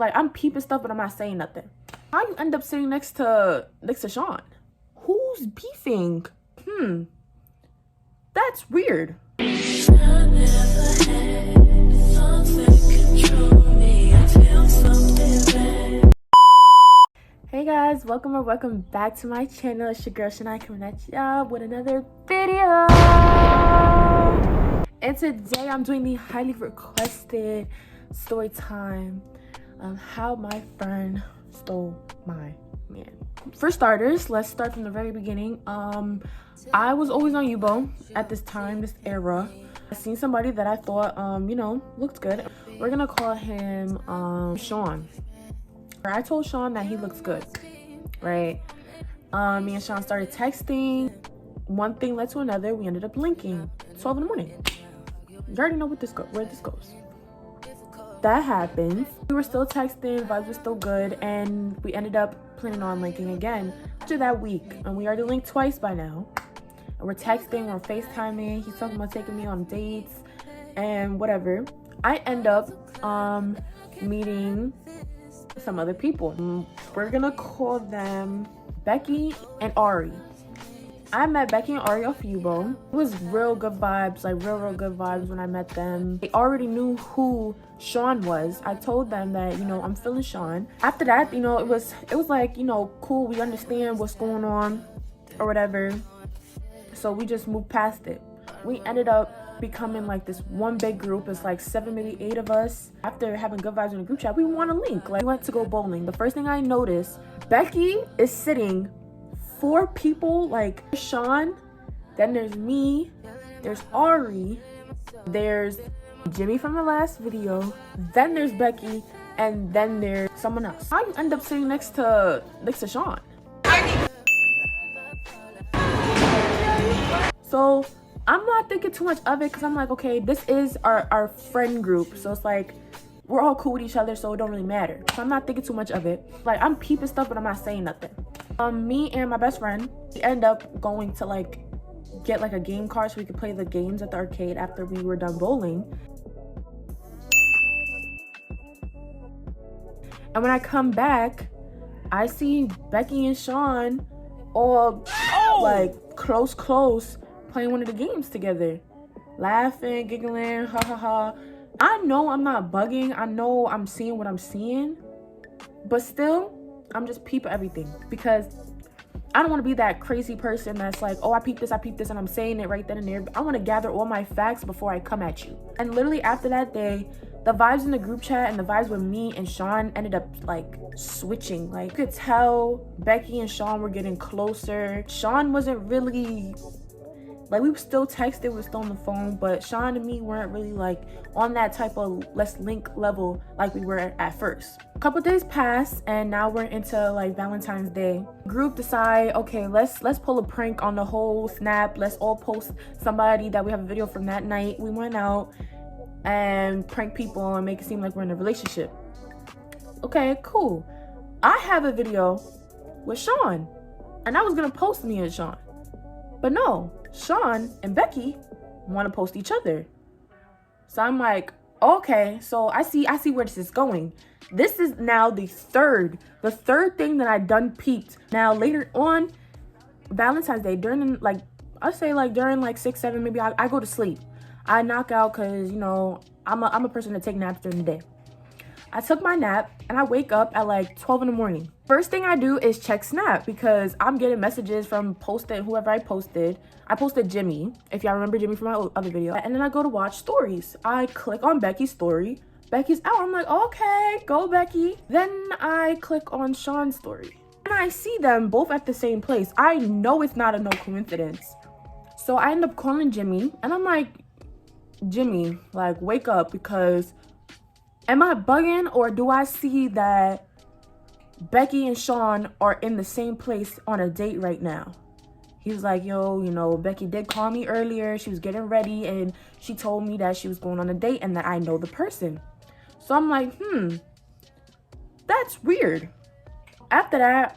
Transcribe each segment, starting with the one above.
Like, I'm peeping stuff, but I'm not saying nothing. How you end up sitting next to Sean? Who's beefing? That's weird. Hey guys, welcome back to my channel. It's your girl Shania coming at y'all with another video. And today I'm doing the highly requested story time of how my friend stole my man. For starters, let's start from the very beginning. I was always on Yubo at this time, this era. I seen somebody that I thought, looked good. We're gonna call him Sean. I told Sean that he looks good, right? Me and Sean started texting. One thing led to another. We ended up linking. 12 in the morning. You already know where this goes. That happened. We were still texting. Vibes were still good, and we ended up planning on linking again after that week. And we already linked twice by now. And we're texting. We're FaceTiming. He's talking about taking me on dates and whatever. I end up meeting some other people. We're gonna call them Becky and Ari. I met Becky and Ari off Yubo. It was real good vibes, like real good vibes when I met them. They already knew who Sean was. I told them that, I'm feeling Sean. After that, it was like, cool, we understand what's going on or whatever. So we just moved past it. We ended up becoming like this one big group. It's like 7, maybe 8 of us. After having good vibes in the group chat, we want to link. Like, we went to go bowling. The first thing I noticed, Becky is sitting 4 people, like Sean, then there's me, there's Ari, there's Jimmy from the last video, then there's Becky, and then there's someone else. How you end up sitting next to Sean? So I'm not thinking too much of it because I'm like, okay, this is our friend group. So it's like, we're all cool with each other, so it don't really matter. So I'm not thinking too much of it. Like, I'm peeping stuff, but I'm not saying nothing. Me and my best friend, we end up going to like, get like a game card so we could play the games at the arcade after we were done bowling. And when I come back, I see Becky and Sean all like close, playing one of the games together, laughing, giggling, ha ha ha. I know I'm not bugging. I know I'm seeing what I'm seeing, but still, I'm just peeping everything because I don't want to be that crazy person that's like, oh, I peeped this, and I'm saying it right then and there. I want to gather all my facts before I come at you. And literally after that day, the vibes in the group chat and the vibes with me and Sean ended up like switching. Like, you could tell Becky and Sean were getting closer. Sean wasn't really, like, we were still texting, we were still on the phone, but Sean and me weren't really like on that type of let's link level like we were at first. A couple days passed and now we're into like Valentine's Day. Group decide, okay, let's pull a prank on the whole Snap. Let's all post somebody that we have a video from that night. We went out and prank people and make it seem like we're in a relationship. Okay, cool. I have a video with Sean and I was gonna post me and Sean, but no, Sean and Becky want to post each other. So I'm like, okay, so I see where this is going. This is now the third thing that I done peeped. Now later on Valentine's Day, during like, I say like during like 6, 7, maybe I go to sleep. I knock out because I'm a person that take naps during the day. I took my nap and I wake up at like 12 in the morning. First thing I do is check Snap because I'm getting messages from whoever I posted. I posted Jimmy, if y'all remember Jimmy from my other video. And then I go to watch stories. I click on Becky's story. Becky's out. I'm like, okay, go Becky. Then I click on Sean's story. And I see them both at the same place. I know it's not a no coincidence. So I end up calling Jimmy and I'm like, Jimmy, like, wake up, because am I bugging or do I see that Becky and Sean are in the same place on a date right now? He's like, yo, Becky did call me earlier. She was getting ready and she told me that she was going on a date and that I know the person. So I'm like, that's weird. After that,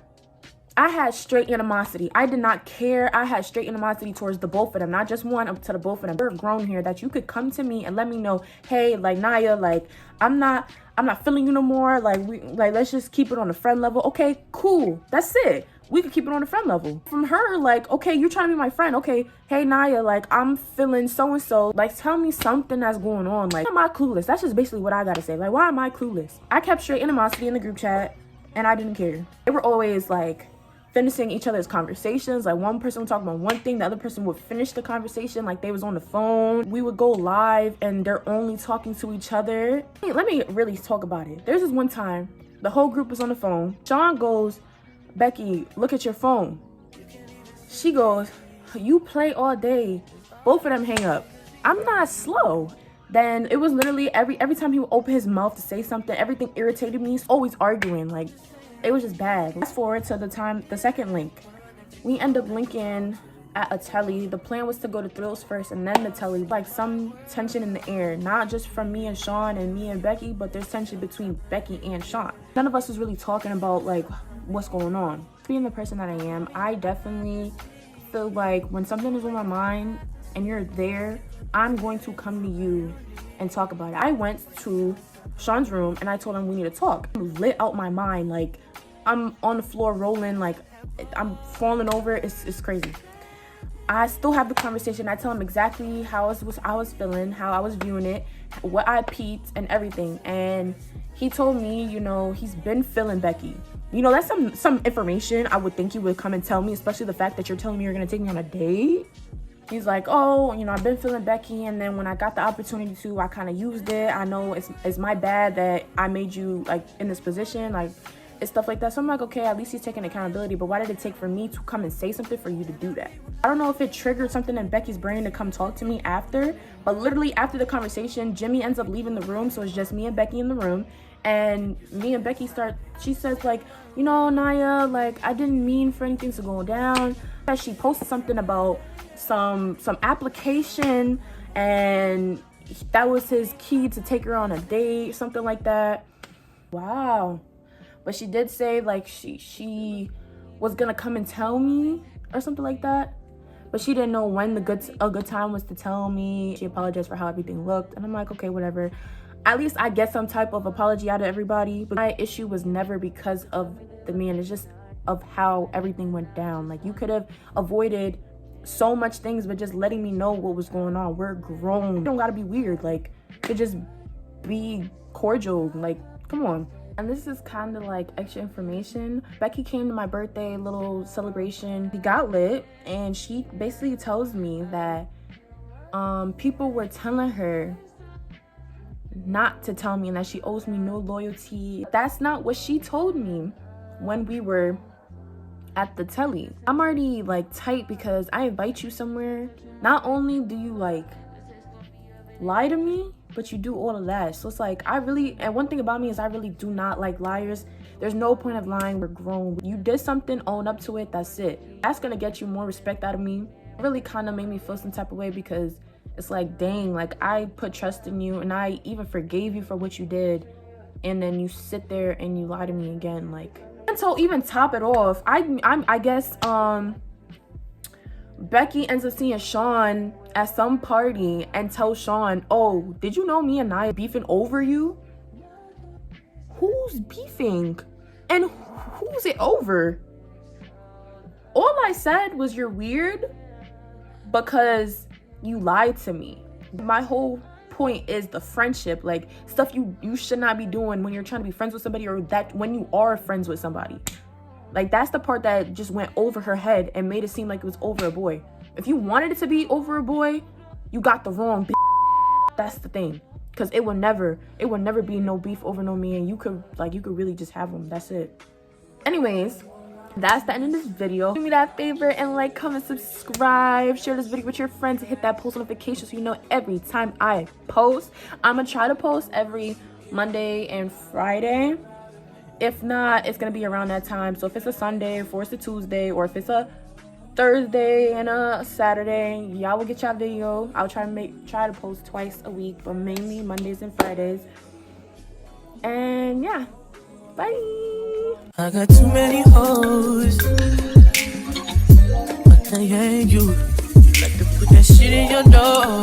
I had straight animosity. I did not care. I had straight animosity towards the both of them, not just one, up to the both of them. We're grown here that you could come to me and let me know, hey, like, Naya, like, I'm not feeling you no more. Like, let's just keep it on the friend level. Okay, cool. That's it. We could keep it on the friend level. From her, like, okay, you're trying to be my friend. Okay, hey, Naya, like, I'm feeling so-and-so. Like, tell me something that's going on. Like, why am I clueless? That's just basically what I gotta say. Like, why am I clueless? I kept straight animosity in the group chat, and I didn't care. They were always, like, finishing each other's conversations. Like, one person would talk about one thing, the other person would finish the conversation like they was on the phone. We would go live, and they're only talking to each other. Let me really talk about it. There's this one time, the whole group was on the phone. Sean goes, Becky, look at your phone. She goes, you play all day. Both of them hang up. I'm not slow. Then it was literally every time he would open his mouth to say something, everything irritated me. He's always arguing. Like, it was just bad. Fast forward to the second link. We end up linking at a telly. The plan was to go to Thrills first and then the telly. Like, some tension in the air, not just from me and Sean and me and Becky, but there's tension between Becky and Sean. None of us was really talking about, like, what's going on. Being the person that I am, I definitely feel like when something is on my mind and you're there, I'm going to come to you and talk about it. I went to Sean's room and I told him we need to talk. I lit out my mind. Like, I'm on the floor rolling, like I'm falling over. It's crazy. I still have the conversation. I tell him exactly how I was feeling, how I was viewing it, what I peeped and everything. And he told me, you know, he's been feeling Becky. You know, that's some information I would think you would come and tell me, especially the fact that you're telling me you're gonna take me on a date. He's like, oh, you know, I've been feeling Becky, and then when I got the opportunity to, I kind of used it. I know it's my bad that I made you, like, in this position, like, it's stuff like that. So I'm like, okay, at least he's taking accountability, but why did it take for me to come and say something for you to do that? I don't know if it triggered something in Becky's brain to come talk to me after, but literally after the conversation, Jimmy ends up leaving the room, so it's just me and Becky in the room. And me and Becky she says, like, you know, Naya, like, I didn't mean for anything to go down. She posted something about some application, and that was his key to take her on a date, something like that. Wow. But she did say, like, she was gonna come and tell me or something like that, but she didn't know when a good time was to tell me. She apologized for how everything looked, and I'm like, okay, whatever. At least I get some type of apology out of everybody. But my issue was never because of the man. It's just of how everything went down. Like, you could have avoided so much things, but just letting me know what was going on. We're grown. You don't gotta be weird. Like, to just be cordial. Like, come on. And this is kind of like extra information. Becky came to my birthday little celebration. We got lit, and she basically tells me that people were telling her not to tell me and that she owes me no loyalty. That's not what she told me when we were at the telly. I'm already, like, tight because I invite you somewhere. Not only do you, like, lie to me, but you do all of that. So it's like, and one thing about me is I really do not like liars. There's no point of lying. We're grown. You did something, own up to it, that's it. That's gonna get you more respect out of me. It really kind of made me feel some type of way because it's like, dang, like, I put trust in you and I even forgave you for what you did, and then you sit there and you lie to me again. Like, and so even top it off, I guess Becky ends up seeing Sean at some party and tells Sean, oh, did you know me and Naya beefing over you? Who's beefing? And who's it over? All I said was, you're weird because you lied to me. My whole point is the friendship, like, stuff you should not be doing when you're trying to be friends with somebody, or that when you are friends with somebody. Like, that's the part that just went over her head and made it seem like it was over a boy. If you wanted it to be over a boy, you got the wrong That's the thing. Because it would never be no beef over no man. You could really just have them. That's it. Anyways, that's the end of this video. Give me that favor and like, comment, subscribe, share this video with your friends, and hit that post notification so you know every time I post. I'm gonna try to post every Monday and Friday. If not, it's gonna be around that time. So if it's a Sunday, or it's a Tuesday, or if it's a Thursday and a Saturday, y'all will get y'all video. I'll try to post twice a week, but mainly Mondays and Fridays. And yeah, bye. I got too many hoes, but they ain't you. You like to put that shit in your nose.